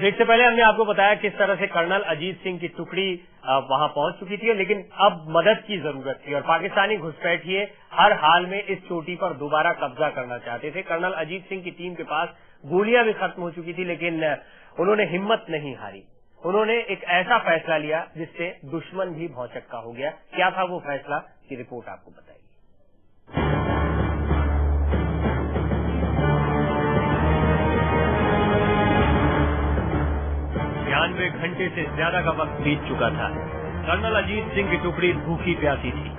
Break से पहले हमने आपको बताया किस तरह से कर्नल अजीत सिंह की टुकड़ी वहां पहुंच चुकी थी, लेकिन अब मदद की जरूरत थी और पाकिस्तानी घुसपैठिए हर हाल में इस चोटी पर दोबारा कब्जा करना चाहते थे। कर्नल अजीत सिंह की टीम के पास गोलियां भी खत्म हो चुकी थी, लेकिन उन्होंने हिम्मत नहीं हारी। उन्होंने एक ऐसा फैसला लिया जिससे दुश्मन भी भौचक्का हो गया। क्या था वो फैसला की रिपोर्ट आपको बताइए। 92 घंटे से ज्यादा का वक्त बीत चुका था। कर्नल अजीत सिंह की टुकड़ी भूखी प्यासी थी।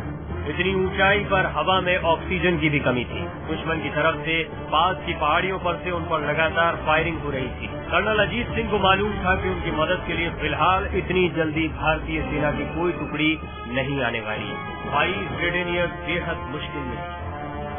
इतनी ऊंचाई पर हवा में ऑक्सीजन की भी कमी थी। दुश्मन की तरफ से पास की पहाड़ियों पर से उन पर लगातार फायरिंग हो रही थी। कर्नल अजीत सिंह को मालूम था कि उनकी मदद के लिए फिलहाल इतनी जल्दी भारतीय सेना की कोई टुकड़ी नहीं आने वाली। 22 ग्रेनेडियर्स बेहद मुश्किल में।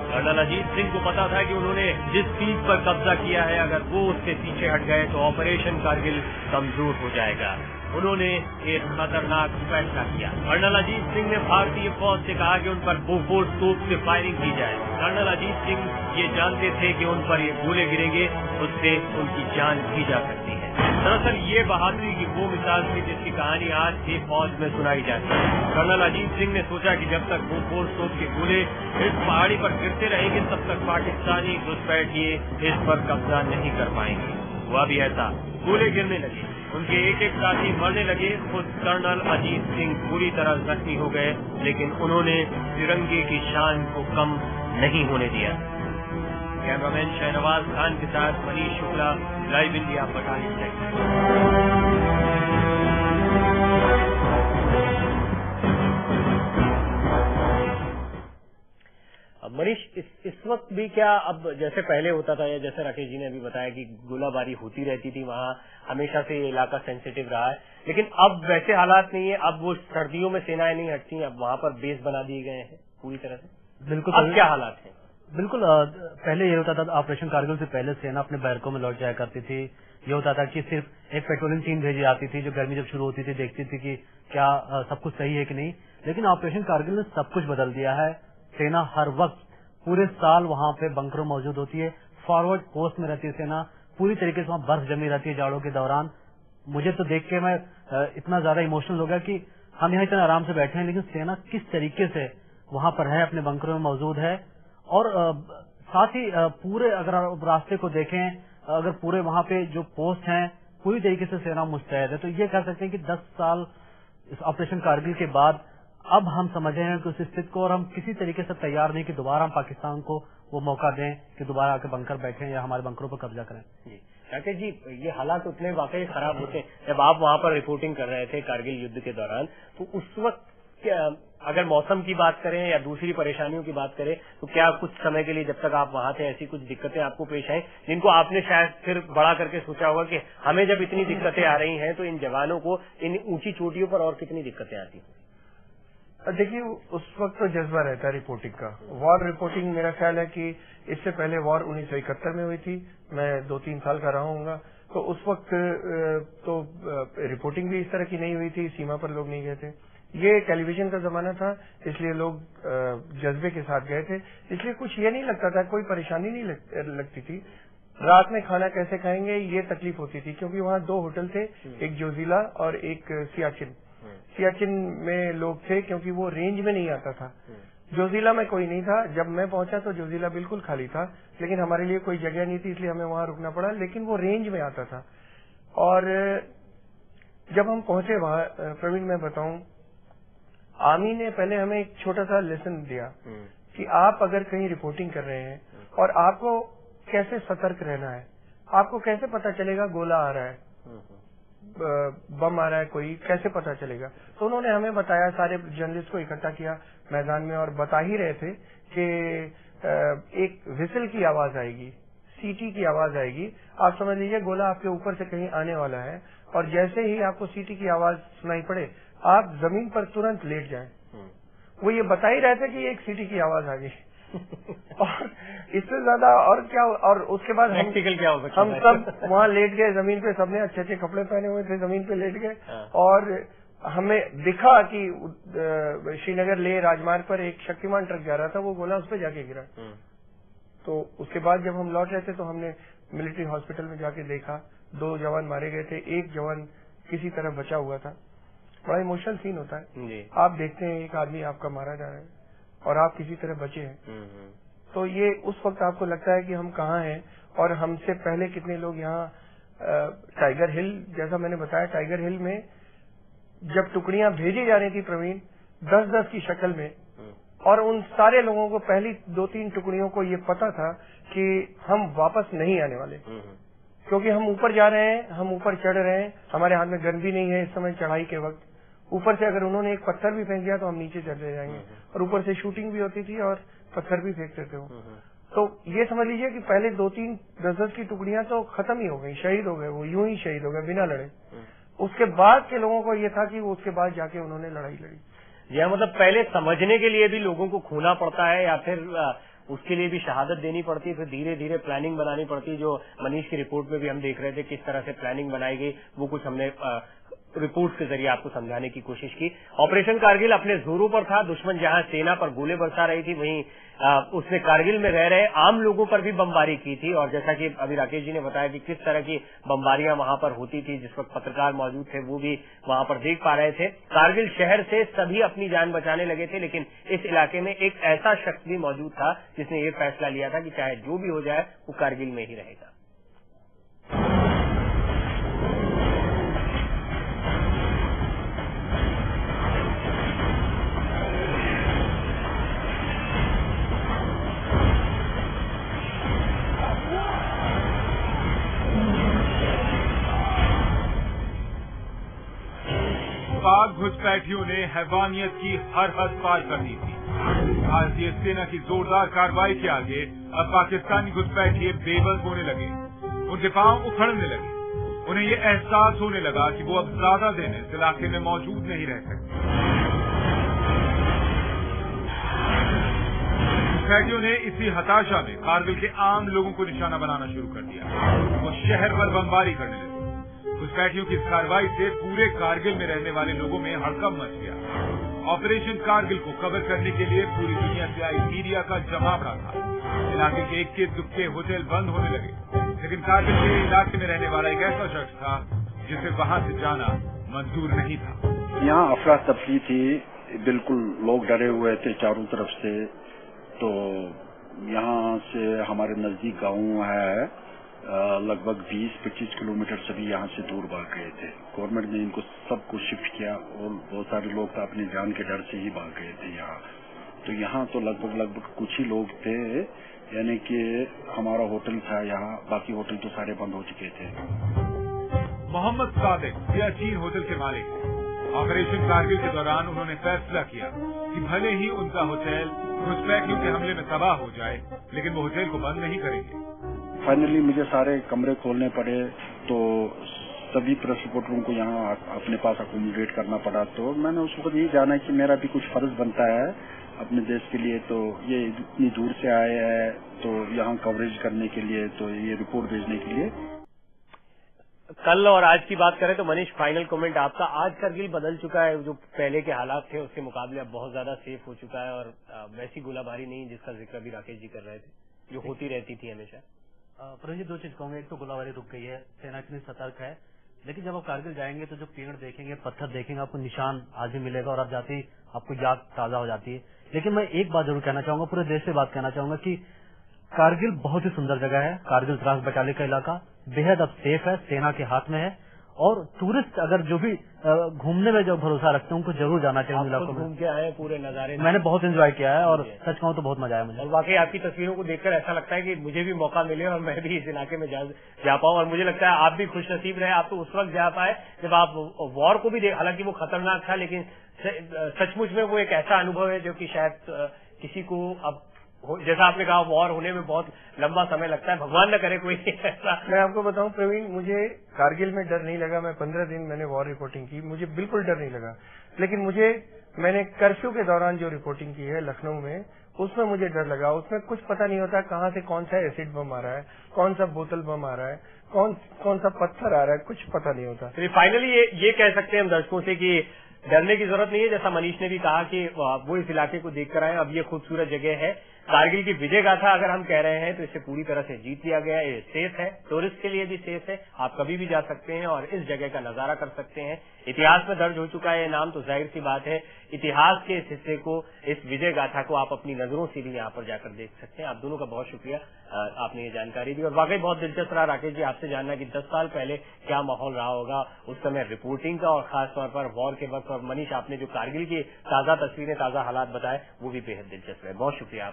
कर्नल अजीत सिंह को पता था कि उन्होंने जिस चीज पर कब्जा किया है, अगर वो उससे पीछे हट गए तो ऑपरेशन कारगिल कमजोर हो जाएगा। उन्होंने एक खतरनाक फैसला किया। कर्नल अजीत सिंह ने भारतीय फौज से कहा कि उन पर बोफोर्स तोप से फायरिंग की जाए। कर्नल अजीत सिंह ये जानते थे कि उन पर ये गोले गिरेंगे, उससे उनकी जान भी जा सकती है। दरअसल ये बहादुरी की वो मिसाल थी जिसकी कहानी आज भी फौज में सुनाई जाती है। कर्नल अजीत सिंह ने सोचा कि जब तक बोफोर्स तोप के गोले इस पहाड़ी पर गिरते रहेंगे, तब तक पाकिस्तानी घुसपैठिए इस पर कब्जा नहीं कर पाएंगे। हुआ भी ऐसा, गोले गिरने लगे, उनके एक एक साथी मरने लगे। खुद कर्नल अजीत सिंह पूरी तरह जख्मी हो गए, लेकिन उन्होंने तिरंगे की शान को कम नहीं होने दिया। कैमरामैन शहनवाज खान के साथ Manish Shukla, live India, battalion sector. Manish, इस वक्त भी क्या अब जैसे पहले होता था या जैसे राकेश जी ने अभी बताया कि गोलाबारी होती रहती थी, वहाँ हमेशा से ये इलाका सेंसिटिव रहा है, लेकिन अब वैसे हालात नहीं है। अब वो सर्दियों में सेनाएं नहीं हटती, अब वहाँ पर बेस बना दिए गए हैं पूरी तरह से। बिल्कुल। अब क्या हालात हैं? बिल्कुल, पहले ये होता था ऑपरेशन कारगिल से पहले सेना अपने बैरकों में लौट जाया करती थी। ये होता था कि सिर्फ एक पेट्रोलिंग टीम भेजी जाती थी जो गर्मी जब शुरू होती थी देखती थी कि क्या सब कुछ सही है कि नहीं। लेकिन ऑपरेशन कारगिल ने सब कुछ बदल दिया है। सेना हर वक्त पूरे साल वहाँ पे बंकरों मौजूद होती है, फॉरवर्ड पोस्ट में रहती है सेना, पूरी तरीके से वहाँ बर्फ जमी रहती है जाड़ों के दौरान। मुझे तो देख के मैं इतना ज्यादा इमोशनल हो गया कि हम यहाँ इतना आराम से बैठे हैं, लेकिन सेना किस तरीके से वहाँ पर है, अपने बंकरों में मौजूद है। और साथ ही पूरे अगर आप रास्ते को देखें, अगर पूरे वहाँ पे जो पोस्ट हैं पूरी तरीके से सेना मुस्तैद है। तो ये कह सकते हैं कि 10 साल इस ऑपरेशन कारगिल के बाद अब हम समझ रहे हैं कि उस स्थिति को, और हम किसी तरीके से तैयार नहीं कि दोबारा हम पाकिस्तान को वो मौका दें कि दोबारा आके बंकर बैठें या हमारे बंकरों पर कब्जा करें। जी राकेश जी, ये हालात उतने वाकई खराब होते हैं। जब आप वहाँ पर रिपोर्टिंग कर रहे थे कारगिल युद्ध के दौरान, तो उस वक्त अगर मौसम की बात करें या दूसरी परेशानियों की बात करें, तो क्या कुछ समय के लिए जब तक आप वहाँ थे ऐसी कुछ दिक्कतें आपको पेश आई जिनको आपने शायद फिर बड़ा करके सोचा होगा कि हमें जब इतनी दिक्कतें आ रही हैं तो इन जवानों को इन ऊंची चोटियों पर और कितनी दिक्कतें आती हैं? देखिए, उस वक्त तो जज्बा रहता है रिपोर्टिंग का। वॉर रिपोर्टिंग मेरा ख्याल है कि इससे पहले वॉर 1971 में हुई थी, मैं 2-3 साल का रहा हूँगा, तो उस वक्त तो रिपोर्टिंग भी इस तरह की नहीं हुई थी, सीमा पर लोग नहीं गए थे। ये टेलीविजन का जमाना था, इसलिए लोग जज्बे के साथ गए थे, इसलिए कुछ ये नहीं लगता था, कोई परेशानी नहीं लगती थी। रात में खाना कैसे खाएंगे ये तकलीफ होती थी, क्योंकि वहाँ 2 होटल थे, एक जोजिला और एक सियाचिन। सियाचिन में लोग थे क्योंकि वो रेंज में नहीं आता था। जोजिला में कोई नहीं था। जब मैं पहुंचा तो जोजिला बिल्कुल खाली था, लेकिन हमारे लिए कोई जगह नहीं थी, इसलिए हमें वहां रुकना पड़ा, लेकिन वो रेंज में आता था। और जब हम पहुंचे वहां, प्रवीण मैं बताऊं, आर्मी ने पहले हमें एक छोटा सा लेसन दिया कि आप अगर कहीं रिपोर्टिंग कर रहे हैं और आपको कैसे सतर्क रहना है, आपको कैसे पता चलेगा गोला आ रहा है, बम आ रहा है, कोई कैसे पता चलेगा। तो उन्होंने हमें बताया, सारे जर्नलिस्ट को इकट्ठा किया मैदान में और बता ही रहे थे कि एक विसल की आवाज आएगी, सीटी की आवाज आएगी, आप समझ लीजिए गोला आपके ऊपर से कहीं आने वाला है, और जैसे ही आपको सीटी की आवाज सुनाई पड़े आप जमीन पर तुरंत लेट जाएं। वो ये बता ही रहे थे कि एक सीटी की आवाज आ गई और इससे ज्यादा और क्या। और उसके बाद प्रैक्टिकल क्या हो सकता है? हम सब वहाँ लेट गए जमीन पे, सबने अच्छे अच्छे कपड़े पहने हुए थे, जमीन पे लेट गए। और हमें दिखा कि श्रीनगर लेह राजमार्ग पर एक शक्तिमान ट्रक जा रहा था, वो गोला उस पर जाके गिरा। तो उसके बाद जब हम लौट रहे थे तो हमने मिलिट्री हॉस्पिटल में जाके देखा, 2 जवान मारे गए थे, 1 जवान किसी तरह बचा हुआ था। बड़ा इमोशनल सीन होता है जी। आप देखते हैं एक आदमी आपका मारा जा रहा है और आप किसी तरह बचे हैं। तो ये उस वक्त आपको लगता है कि हम कहाँ हैं और हमसे पहले कितने लोग यहाँ टाइगर हिल, जैसा मैंने बताया, टाइगर हिल में जब टुकड़ियां भेजी जा रही थी प्रवीण 10-10 की शक्ल में, और उन सारे लोगों को पहली 2-3 टुकड़ियों को ये पता था कि हम वापस नहीं आने वाले, क्योंकि हम ऊपर जा रहे हैं, हम ऊपर चढ़ रहे हैं, हमारे हाथ में गन भी नहीं है इस समय चढ़ाई के वक्त। ऊपर से अगर उन्होंने एक पत्थर भी फेंक दिया तो हम नीचे चले जाएंगे, और ऊपर से शूटिंग भी होती थी और पत्थर भी फेंकते थे वो। तो ये समझ लीजिए कि पहले 2-3 10-10 की टुकड़ियां तो खत्म ही हो गई, शहीद हो गए, वो यूं ही शहीद हो गए बिना लड़े। उसके बाद के लोगों को ये था कि उसके बाद जाके उन्होंने लड़ाई लड़ी। यह मतलब पहले समझने के लिए भी लोगों को खोना पड़ता है या फिर उसके लिए भी शहादत देनी पड़ती है, फिर धीरे धीरे प्लानिंग बनानी पड़ती है, जो मनीष की रिपोर्ट में भी हम देख रहे थे किस तरह से प्लानिंग बनाई गई, वो कुछ हमने रिपोर्ट के जरिए आपको समझाने की कोशिश की। ऑपरेशन कारगिल अपने जोरों पर था, दुश्मन जहां सेना पर गोले बरसा रही थी वहीं उसने कारगिल में रह रहे आम लोगों पर भी बमबारी की थी, और जैसा कि अभी राकेश जी ने बताया कि किस तरह की बमबारियां वहां पर होती थी, जिस वक्त पत्रकार मौजूद थे वो भी वहां पर देख पा रहे थे। कारगिल शहर से सभी अपनी जान बचाने लगे थे, लेकिन इस इलाके में एक ऐसा शख्स भी मौजूद था जिसने ये फैसला लिया था कि चाहे जो भी हो जाए वो कारगिल में ही रहेगा। पाक घुसपैठियों ने हैवानियत की हर हद पार कर दी थी। भारतीय सेना की जोरदार कार्रवाई के आगे अब पाकिस्तानी घुसपैठिए बेबस होने लगे, उनके पांव उखड़ने लगे। उन्हें ये एहसास होने लगा कि वो अब ज्यादा दिन इस इलाके में मौजूद नहीं रह सकते। घुसपैठियों ने इसी हताशा में कारगिल के आम लोगों को निशाना बनाना शुरू कर दिया। वो शहर पर बमबारी करने लगे। घुसपैठियों की इस कार्रवाई से पूरे कारगिल में रहने वाले लोगों में हड़कंप मच गया। ऑपरेशन कारगिल को कवर करने के लिए पूरी दुनिया से आई मीडिया का जमावड़ा था। इलाके के इक्के दुक्के होटल बंद होने लगे, लेकिन कारगिल के इलाके में रहने वाला एक ऐसा शख्स था जिसे वहां से जाना मंजूर नहीं था। यहाँ अफरा तफरी थी, बिल्कुल लोग डरे हुए थे चारों तरफ से। तो यहाँ से हमारे नजदीक गांव है, लगभग 20-25 किलोमीटर सभी यहाँ से दूर भाग गए थे। गवर्नमेंट ने इनको सबको शिफ्ट किया और बहुत सारे लोग तो अपनी जान के डर से ही भाग गए थे यहाँ। तो यहाँ तो लगभग कुछ ही लोग थे, यानी कि हमारा होटल था यहाँ, बाकी होटल तो सारे बंद हो चुके थे। मोहम्मद सादिक सियाचिन होटल के मालिक थे। ऑपरेशन कारगिल के दौरान उन्होंने फैसला किया कि भले ही उनका होटल घुसपैठियों के हमले में तबाह हो जाए, लेकिन वो होटल को बंद नहीं करेंगे। फाइनली मुझे सारे कमरे खोलने पड़े, तो सभी प्रेस रिपोर्टरों को यहाँ अपने पास अकोमोडेट करना पड़ा। तो मैंने उस वक्त यही जाना कि मेरा भी कुछ फर्ज बनता है अपने देश के लिए। तो ये इतनी दूर से आए हैं तो यहाँ कवरेज करने के लिए, तो ये रिपोर्ट भेजने के लिए। कल और आज की बात करें तो मनीष, फाइनल कमेंट आपका। आज कारगिल बदल चुका है, जो पहले के हालात थे उसके मुकाबले अब बहुत ज्यादा सेफ हो चुका है, और वैसी गोलाबारी नहीं जिसका जिक्र भी राकेश जी कर रहे थे, जो होती रहती थी हमेशा। प्रवीण जी, 2 चीज कहूंगा। एक तो गोलाबारी रुक गई है, सेना इतनी सतर्क है, लेकिन जब आप कारगिल जाएंगे तो जो पेड़ देखेंगे, पत्थर देखेंगे, आपको निशान आज भी मिलेगा और आप जाते ही आपको याद ताजा हो जाती है। लेकिन मैं एक बात जरूर कहना चाहूंगा, पूरे देश से बात कहना चाहूंगा कि कारगिल बहुत ही सुंदर जगह है। कारगिल द्रास बटालियन का इलाका बेहद अब सेफ है, सेना के हाथ में है, और टूरिस्ट अगर जो भी घूमने में जो भरोसा रखते हैं उनको जरूर जाना चाहिए इलाकों में। घूम के आए पूरे नजारे, मैंने बहुत एंजॉय किया है और सच कहूं तो बहुत मजा आया मुझे। और वाकई आपकी तस्वीरों को देखकर ऐसा लगता है कि मुझे भी मौका मिले और मैं भी इस इलाके में जा पाऊं, और मुझे लगता है आप भी खुशनसीब रहे। आप तो उस वक्त जा पाए जब आप वॉर को भी देख, हालांकि वो खतरनाक था, लेकिन सचमुच में वो एक ऐसा अनुभव है जो कि शायद किसी को, अब जैसा आपने कहा वॉर होने में बहुत लंबा समय लगता है, भगवान न करे कोई ऐसा। मैं आपको बताऊं प्रवीण, मुझे कारगिल में डर नहीं लगा। मैं 15 दिन मैंने वॉर रिपोर्टिंग की, मुझे बिल्कुल डर नहीं लगा। लेकिन मैंने कर्फ्यू के दौरान जो रिपोर्टिंग की है लखनऊ में, उसमें मुझे डर लगा। उसमें कुछ पता नहीं होता कहाँ से कौन सा एसिड बम आ रहा है, कौन सा बोतल बम आ रहा है, कौन सा पत्थर आ रहा है, कुछ पता नहीं होता। फाइनली ये कह सकते हैं हम दर्शकों से कि डरने की जरूरत नहीं है। जैसा मनीष ने भी कहा कि वो इस इलाके को देखकर आए। अब ये खूबसूरत जगह है। कारगिल की विजय गाथा अगर हम कह रहे हैं तो इसे पूरी तरह से जीत लिया गया है। ये सेफ है, टूरिस्ट के लिए भी सेफ है। आप कभी भी जा सकते हैं और इस जगह का नजारा कर सकते हैं। इतिहास में दर्ज हो चुका है ये नाम, तो जाहिर सी बात है इतिहास के इस हिस्से को, इस विजय गाथा को आप अपनी नजरों से भी यहाँ पर जाकर देख सकते हैं। आप दोनों का बहुत शुक्रिया, आपने ये जानकारी दी और वाकई बहुत दिलचस्प रहा राकेश जी आपसे जानना कि 10 साल पहले क्या माहौल रहा होगा उस समय रिपोर्टिंग का और खासतौर पर वॉर के वक्त। और मनीष, आपने जो कारगिल की ताजा तस्वीरें, ताजा हालात बताए वो भी बेहद दिलचस्प है। बहुत शुक्रिया आपका।